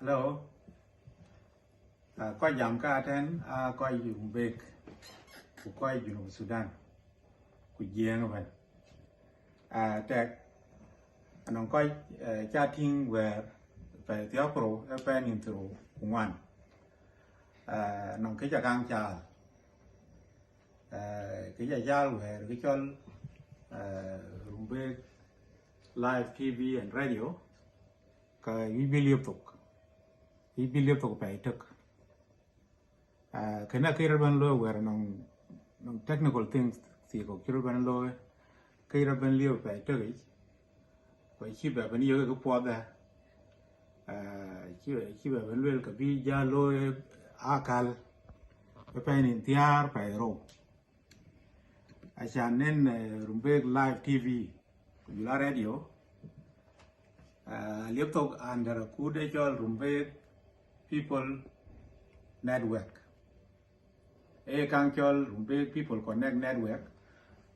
Hello. Coi giảm ca tên coi dùng việc của coi dùng Sudan của giang vậy. Tag anh coi chatting về theo pro về intro ngoan. Nông cái giờ càng chào cái giờ giao về cái cho dùng việc live TV and radio cái liên tục phải thực cái nào cái rabban lo where nông technical things thì có cái rabban lo cái rabban liều phải thực ấy vậy khi bạn vẫn yêu cái phò đó khi bạn vẫn luôn cái bi giá lo akal phải nên tiar phải rồi cho nên rumbe live TV la radio liên tục under kude cho rumbe people network kang cho rumbe people connect network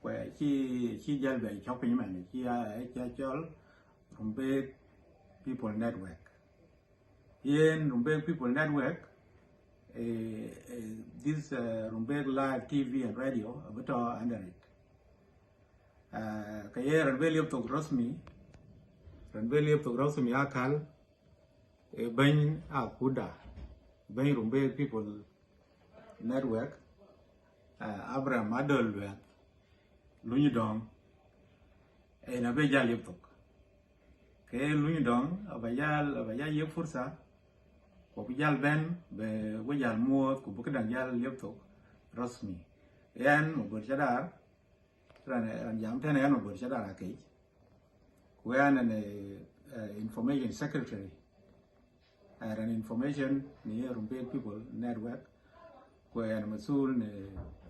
và khi giao về cho cái mà này khi cho rumbe people network in rumbe people network this rumbe live TV and radio beto under it cái rumbe liên tục rasmi akal bên akuda bên rumbe people network Abraham Adolwe Lunyi Dong na beja liên tục cái Lunyi Dong abaya ye fursa của bijal ben be bijal mua của cái đằng jal liên tục rasmi yan một bữa chadar ran jam thế này một bữa chadar cái của yan information secretary an information ni rumbe people network where I'm masul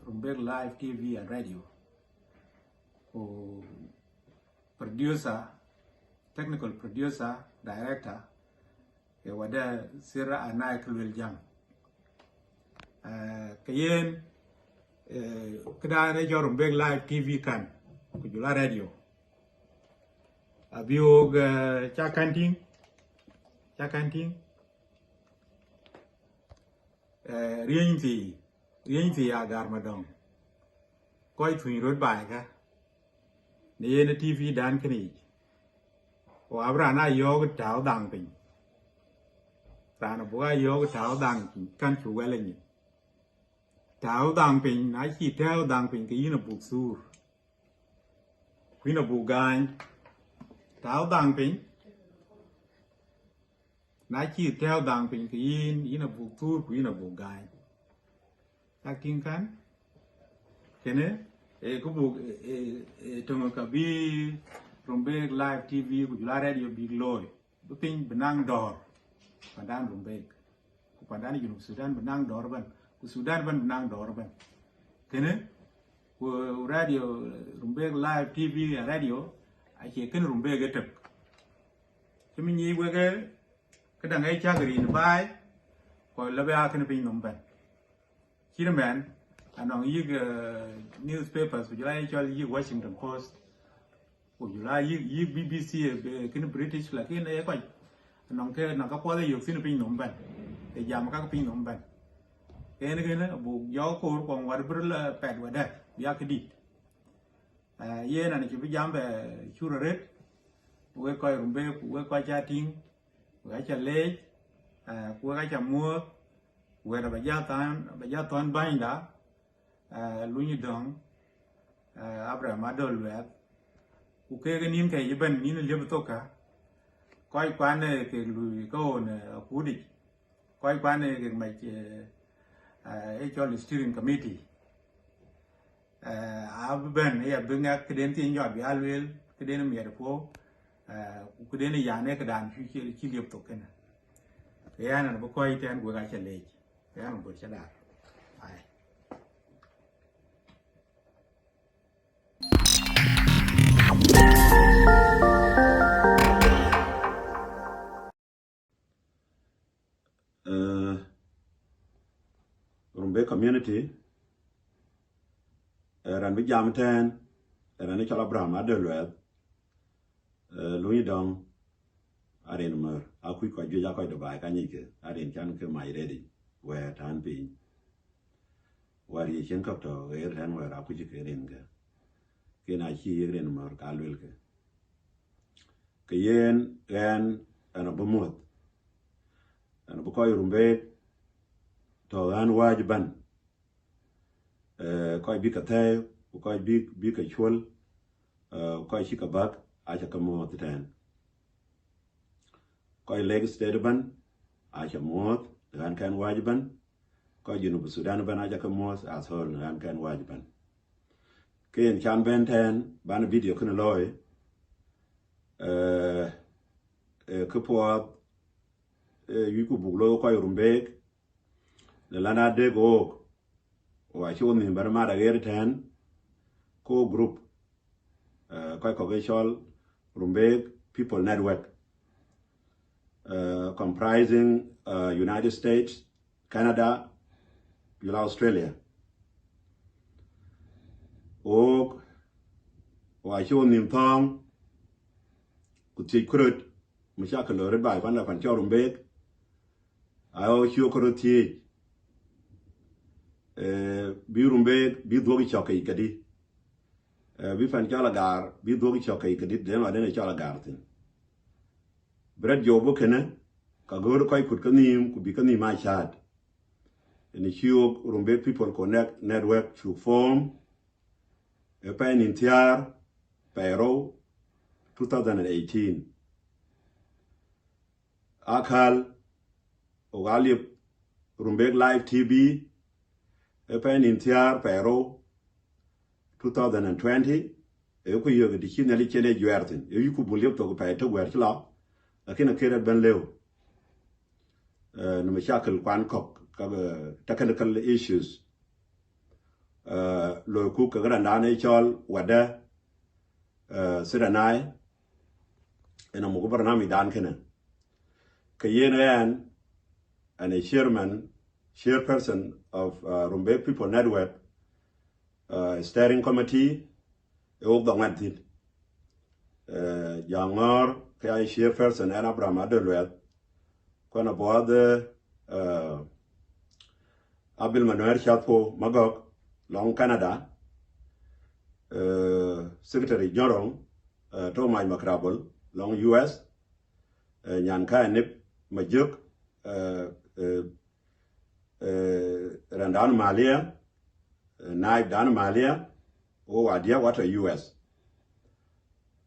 rumbe live TV and radio producer technical producer director wada sira anai kulwel jam kayen kada ne jo rumbe live TV kan kujula radio abiog chakanting riêng thì agar madong coi thuyền rốt bài cả nên TV đan cái này và abra na yo cái cháo đằng bình ta nó bữa yo cái cháo đằng căn chủ cái lên cháo đằng bình nãy chỉ theo đằng bình cái nó buộc sur quý nó buộc gan cháo đằng bình nãy chỉ theo đằng bình cái in nó buộc sur quý nó buộc gan taking kan kene ko bu to ka bi rumbe live TV ku la radio big loy bu pin benang dor pandan rumbe ku pandan junub Sudan benang dor ban ku Sudan ban benang dor ban kene ku radio rumbe live TV radio a ke ken rumbe ga tek kimi ni we ga dang ai cha gari ni bai ko la ba ken pin nom ban Kiraman, and on you newspapers, would you like you Washington Post, would you like you BBC, kind of British, like in a quite, and on care, Nakapola, you've seen a pin on ban, a Yamaka pin on ban. Then again, a book, your core on whatever pad with that, Yakadi. Yen and if you jump a sure red, we're quite rumbe, we're quite chatting, we're quite late, we're quite more. Where baja ton binda Lunyi Dong Abraham Adolwe uke nim ke yiben ni le toka koi kwane ke lui ko ne kudi koi kwane ke mai steering committee ben ya benga keden tin yod bi alwel keden mi yadfo keden ya ne kedan chi le toka na ya na bo koi ten go ga chale cái một buổi sẽ đạt rumbe community ran bi jam ten ran ni chala Abraham Adolwe Lunyi Dong Arin mer akui ko ju ja ko de bai ka ni ke arin chan ke mai ready where tan pi where ye chen ko to er tan where akui ke rin ke na chi rin mer ka lul ke yen en ana bumut ana bu ko rumbe to an wajiban ko bi ka tay ko bi ka chul ko shi ka bak a cha ka mo tan ko leg state ban a cha mo ran kan wajiban ko Junub Sudan ban a cha ka mo as hol ran kan wajiban ken chan ben ten ban video kun loy ke po yu ku buglo ko rumbe le lana de go wa chu ni bar ma da ger ten ko group ko geshol rumbe people network comprising United States, Canada, Australia. Wa chu ni thong ku ti kurut mu sha ka lore bai ban da fan cho rumbe ayo chu kurut ti bi rumbe bi dogi chokai kadi bi fan chala gar bi dogi chokai kadi de ma de chala gar tin bred jobo kene ka gor koy kut kanim ku bi kanim ma chat in the rumbe people connect network to form a pen in tiar pero 2018 akal ogali rumbe live tv a pen in tiar pero 2020 e ko yoga di kinali kene juertin e yuku bulep to ko pa to wer tla lakini kera ben leo no mashakil kwan kok ka technical issues lo ku ka granda ne chol wada siranai ena mo barnami dan kene kayen and a chairperson of Rumbek People Network steering committee e og da ngatin Jangor kaya chairperson and Abraham Adelwet kwana boade Abil Manuel Chapo Magog long Canada Secretary General Tomai Makrabel long US Nyanka Nip Majuk Randan Malia Naib Dan Malia o adia wata US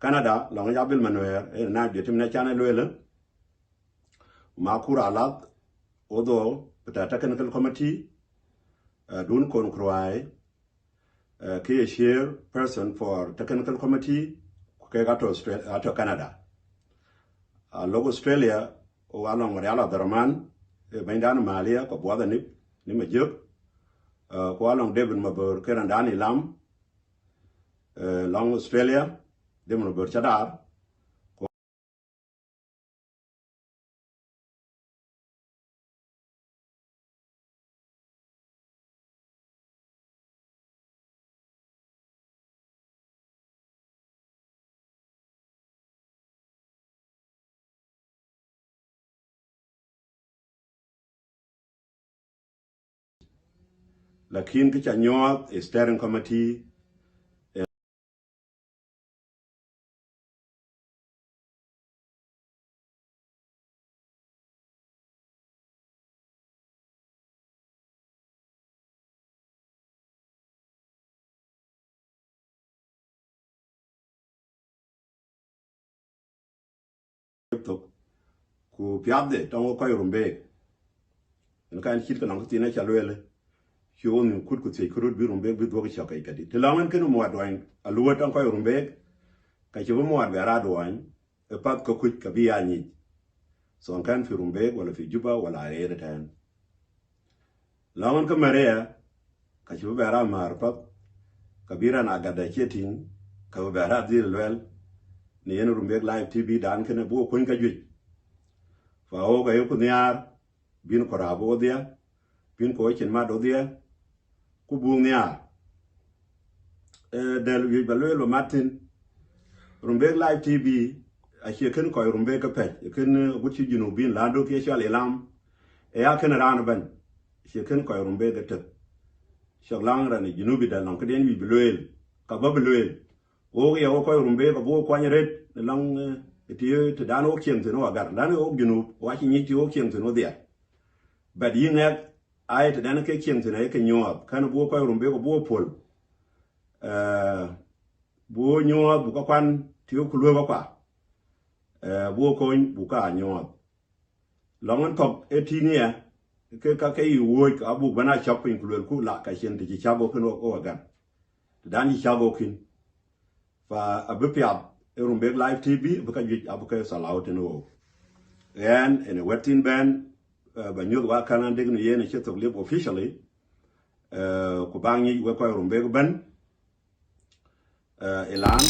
Canada long Abil Manuel Naib Detimna Channel Wele Makura Alat odo the technical committee Dun Kon Kroai key chair person for technical committee to Canada logo Australia o along Mariala Daraman Baindan Malia ko boda ni majuk ko along David Mabur Kerandani Lam long Australia Demon Mabur Chadar lakin kicha nyot steering committee to ku piade tong ko rumbe kan chit kan ko tina chalwele hiyon kut ku tse kurut bi rumbe bi dogi chakai kadi tilawan kenu mo adwan aluwa tong ko rumbe ka chibo mo adwa adwan e pat ko kut ka bi ani so kan fi rumbe wala fi juba wala ayere tan lawan ka marea ka chibo bara mar pat kabira na gada chetin ka bara dil wel ni en rumbe live tv dan kene bu ko ka juj fa o ga yo ku nyar bin ko rabo dia bin ko chen ma do dia ku bu nyar del yu balwelo Martin rumbe live tv a che ken ko rumbe ka pe ken guti jinu bin lando ke sha le lam e ya ken ran ban che ken ko rumbe ga te shak lang ran jinu bi da lang ka den bi bloel ka ba bloel o ya ko rumbe ka bo kwa nyret lang ti te dan o kien te no agar dan o jinu wa chi ni ti o kien te no dia ba di ngak ai te dan ke kien te na ke nyoab kan bo ko rumbe ko bo pol bo nyoab bu ka kwan ti o ku lo kwa bo ko bu ka nyoab longon top etinia ke ka ke wo ka bu bana shopping ku ku la ka chen ti chabo ko no ko agar dan ni chabo kin fa abupiab Rumbek Live TV buka juj abuka salaut no and in a wetting ban banyod wa kana deg no yene chetok lip officially ko bangi we ko Rumbek ban elan